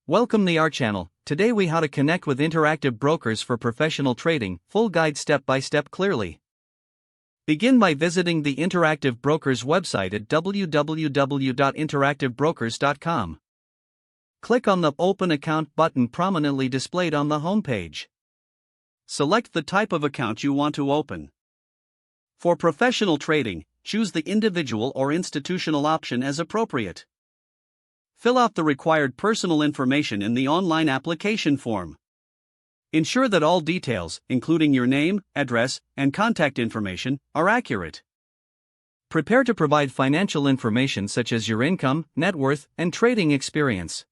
Welcome to our channel. Today we how to connect with Interactive Brokers for professional trading, full guide step by step clearly. Begin by visiting the Interactive Brokers website at www.interactivebrokers.com. Click on the Open Account button prominently displayed on the homepage. Select the type of account you want to open. For professional trading, choose the individual or institutional option as appropriate. Fill out the required personal information in the online application form. Ensure that all details, including your name, address, and contact information, are accurate. Prepare to provide financial information such as your income, net worth, and trading experience.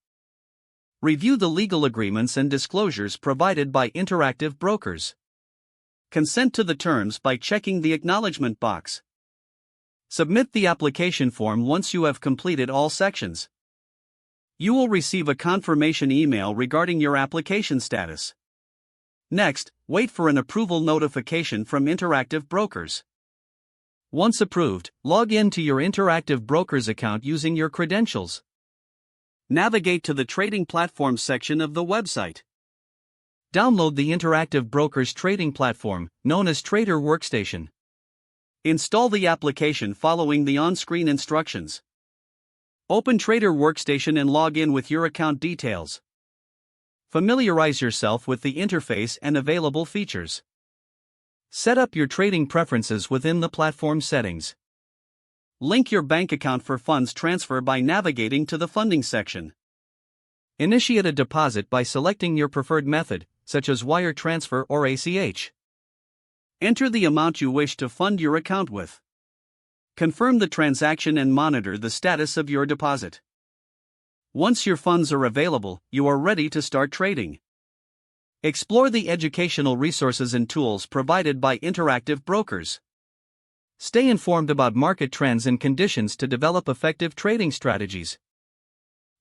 Review the legal agreements and disclosures provided by Interactive Brokers. Consent to the terms by checking the acknowledgement box. Submit the application form once you have completed all sections. You will receive a confirmation email regarding your application status. Next, wait for an approval notification from Interactive Brokers. Once approved, log in to your Interactive Brokers account using your credentials. Navigate to the Trading Platforms section of the website. Download the Interactive Brokers trading platform, known as Trader Workstation. Install the application following the on-screen instructions. Open Trader Workstation and log in with your account details. Familiarize yourself with the interface and available features. Set up your trading preferences within the platform settings. Link your bank account for funds transfer by navigating to the funding section. Initiate a deposit by selecting your preferred method, such as wire transfer or ACH. Enter the amount you wish to fund your account with. Confirm the transaction and monitor the status of your deposit. Once your funds are available, you are ready to start trading. Explore the educational resources and tools provided by Interactive Brokers. Stay informed about market trends and conditions to develop effective trading strategies.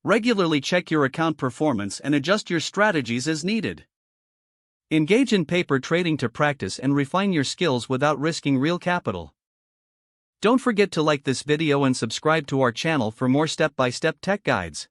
Regularly check your account performance and adjust your strategies as needed. Engage in paper trading to practice and refine your skills without risking real capital. Don't forget to like this video and subscribe to our channel for more step-by-step tech guides.